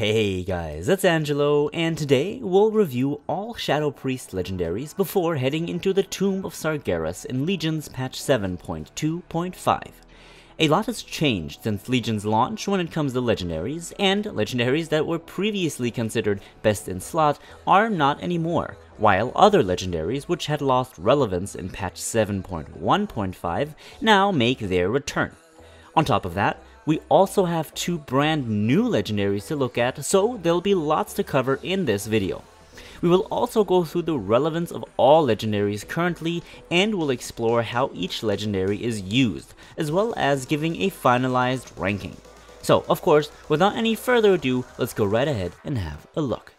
Hey guys, it's Angelo, and today we'll review all Shadow Priest legendaries before heading into the Tomb of Sargeras in Legion's patch 7.2.5. A lot has changed since Legion's launch when it comes to legendaries, and legendaries that were previously considered best in slot are not anymore, while other legendaries which had lost relevance in patch 7.1.5 now make their return. On top of that, we also have two brand new legendaries to look at, so there'll be lots to cover in this video. We will also go through the relevance of all legendaries currently, and we'll explore how each legendary is used, as well as giving a finalized ranking. So, of course, without any further ado, let's go right ahead and have a look.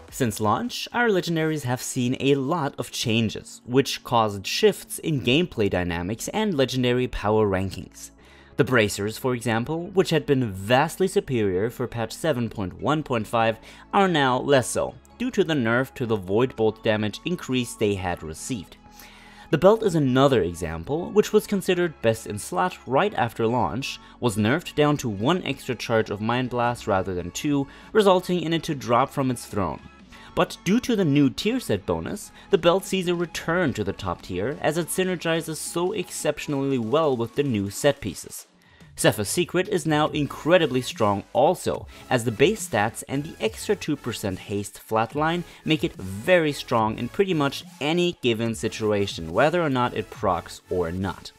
Since launch, our legendaries have seen a lot of changes, which caused shifts in gameplay dynamics and legendary power rankings. The bracers, for example, which had been vastly superior for patch 7.1.5, are now less so, due to the nerf to the void bolt damage increase they had received. The belt is another example, which was considered best in slot right after launch, was nerfed down to 1 extra charge of Mind Blast rather than 2, resulting in it to drop from its throne. But due to the new tier set bonus, the belt sees a return to the top tier as it synergizes so exceptionally well with the new set pieces. Sepha's Secret is now incredibly strong also, as the base stats and the extra 2% haste flatline make it very strong in pretty much any given situation, whether or not it procs or not.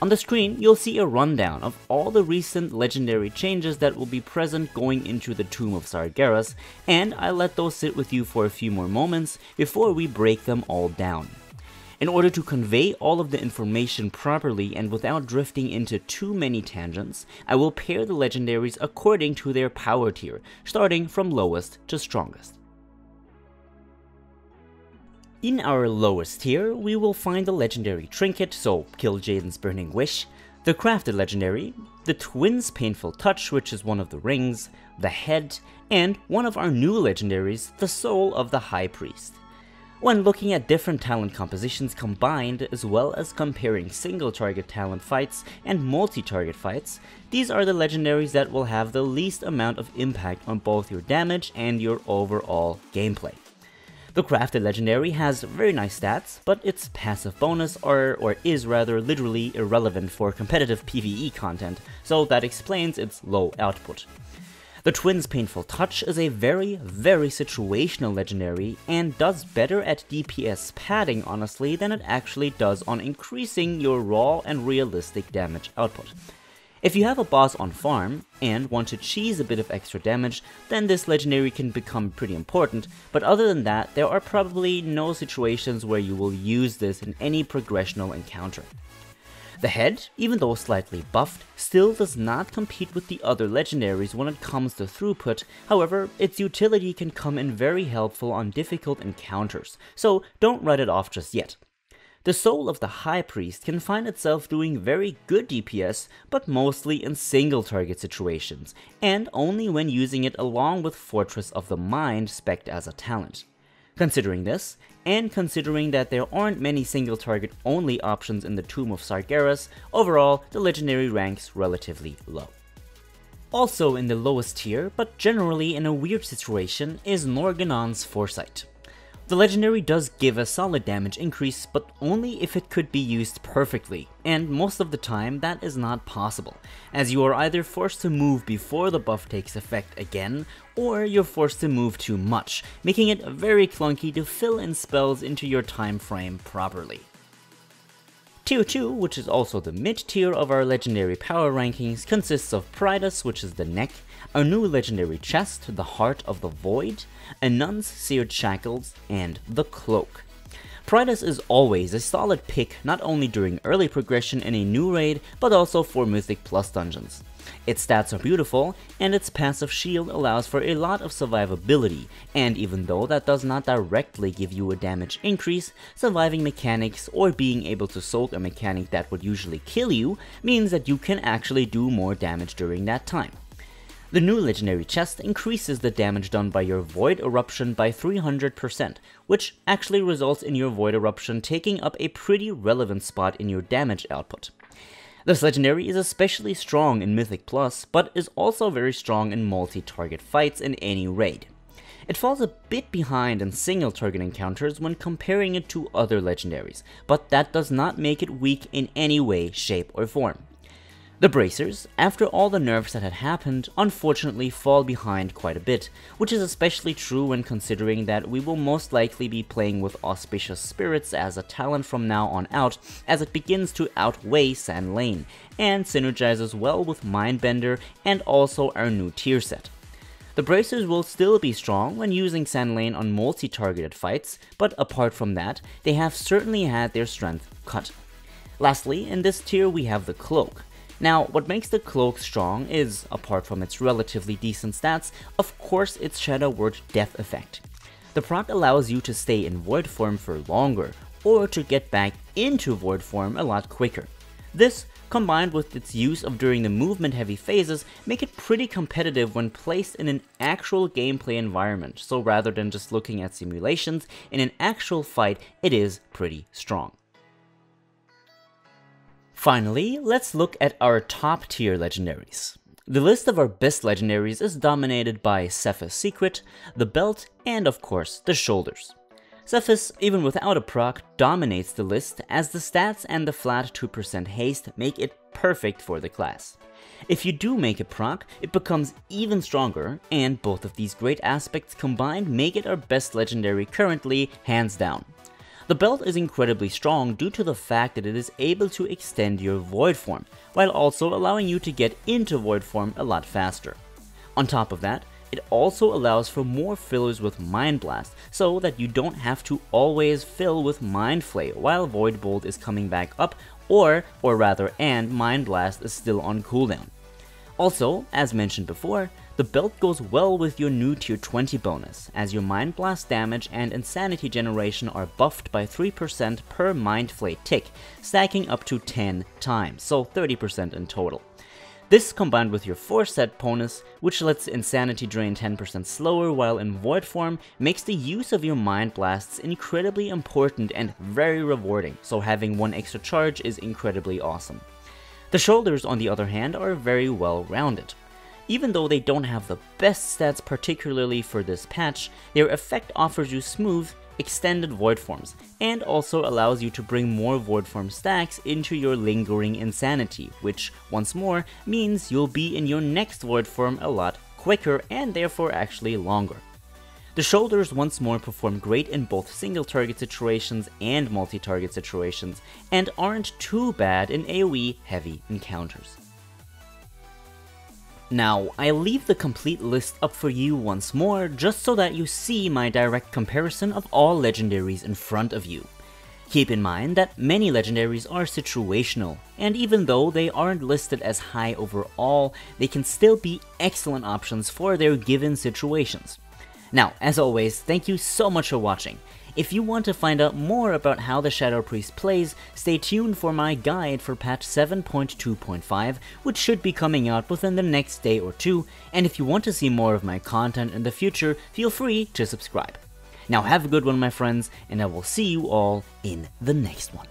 On the screen, you'll see a rundown of all the recent legendary changes that will be present going into the Tomb of Sargeras, and I'll let those sit with you for a few more moments before we break them all down. In order to convey all of the information properly and without drifting into too many tangents, I will pair the legendaries according to their power tier, starting from lowest to strongest. In our lowest tier, we will find the legendary trinket, so Kill Jaden's Burning Wish, the crafted legendary, the Twins Painful Touch, which is one of the rings, the head, and one of our new legendaries, the Soul of the High Priest. When looking at different talent compositions combined, as well as comparing single target talent fights and multi-target fights, these are the legendaries that will have the least amount of impact on both your damage and your overall gameplay. The crafted legendary has very nice stats, but its passive bonus is rather literally irrelevant for competitive PvE content, so that explains its low output. The Twins Painful Touch is a very situational legendary and does better at DPS padding honestly than it actually does on increasing your raw and realistic damage output. If you have a boss on farm and want to cheese a bit of extra damage, then this legendary can become pretty important, but other than that, there are probably no situations where you will use this in any progressional encounter. The head, even though slightly buffed, still does not compete with the other legendaries when it comes to throughput, however, its utility can come in very helpful on difficult encounters, so don't write it off just yet. The Soul of the High Priest can find itself doing very good DPS, but mostly in single target situations, and only when using it along with Fortress of the Mind spec'd as a talent. Considering this, and considering that there aren't many single target only options in the Tomb of Sargeras, overall the legendary ranks relatively low. Also in the lowest tier, but generally in a weird situation, is Norgannon's Foresight. The legendary does give a solid damage increase, but only if it could be used perfectly, and most of the time that is not possible, as you are either forced to move before the buff takes effect again, or you're forced to move too much, making it very clunky to fill in spells into your time frame properly. Tier 2, which is also the mid-tier of our legendary power rankings, consists of Pridus, which is the neck, our new legendary chest, the Heart of the Void, a Nun's Seared Shackles, and the Cloak. Pridus is always a solid pick not only during early progression in a new raid, but also for Mythic Plus dungeons. Its stats are beautiful, and its passive shield allows for a lot of survivability, and even though that does not directly give you a damage increase, surviving mechanics or being able to soak a mechanic that would usually kill you means that you can actually do more damage during that time. The new legendary chest increases the damage done by your Void Eruption by 300%, which actually results in your Void Eruption taking up a pretty relevant spot in your damage output. This legendary is especially strong in Mythic Plus, but is also very strong in multi-target fights in any raid. It falls a bit behind in single-target encounters when comparing it to other legendaries, but that does not make it weak in any way, shape, or form. The bracers, after all the nerfs that had happened, unfortunately fall behind quite a bit, which is especially true when considering that we will most likely be playing with Auspicious Spirits as a talent from now on out, as it begins to outweigh Sand Lane, and synergizes well with Mindbender and also our new tier set. The bracers will still be strong when using Sand Lane on multi-targeted fights, but apart from that, they have certainly had their strength cut. Lastly, in this tier we have the Cloak. Now, what makes the Cloak strong is, apart from its relatively decent stats, of course its Shadow Word Death effect. The proc allows you to stay in Void form for longer, or to get back into Void form a lot quicker. This, combined with its use of during the movement heavy phases, make it pretty competitive when placed in an actual gameplay environment, so rather than just looking at simulations, in an actual fight it is pretty strong. Finally, let's look at our top tier legendaries. The list of our best legendaries is dominated by Cephas Secret, the Belt, and of course the Shoulders. Cephas, even without a proc, dominates the list as the stats and the flat 2% haste make it perfect for the class. If you do make a proc, it becomes even stronger, and both of these great aspects combined make it our best legendary currently, hands down. The Belt is incredibly strong due to the fact that it is able to extend your Void form, while also allowing you to get into Void form a lot faster. On top of that, it also allows for more fillers with Mind Blast, so that you don't have to always fill with Mind Flay while Void Bolt is coming back up, and Mind Blast is still on cooldown. Also, as mentioned before, the Belt goes well with your new tier 20 bonus, as your Mind Blast damage and Insanity generation are buffed by 3% per Mind Flay tick, stacking up to 10 times, so 30% in total. This combined with your Force Set bonus, which lets Insanity drain 10% slower while in Void form, makes the use of your Mind Blasts incredibly important and very rewarding, so having one extra charge is incredibly awesome. The Shoulders, on the other hand, are very well rounded. Even though they don't have the best stats particularly for this patch, their effect offers you smooth, extended Void forms, and also allows you to bring more Void form stacks into your lingering Insanity, which, once more, means you'll be in your next Void form a lot quicker and therefore actually longer. The Shoulders once more perform great in both single target situations and multi-target situations, and aren't too bad in AoE heavy encounters. Now, I leave the complete list up for you once more, just so that you see my direct comparison of all legendaries in front of you. Keep in mind that many legendaries are situational, and even though they aren't listed as high overall, they can still be excellent options for their given situations. Now, as always, thank you so much for watching. If you want to find out more about how the Shadow Priest plays, stay tuned for my guide for patch 7.2.5, which should be coming out within the next day or two, and if you want to see more of my content in the future, feel free to subscribe. Now have a good one, my friends, and I will see you all in the next one.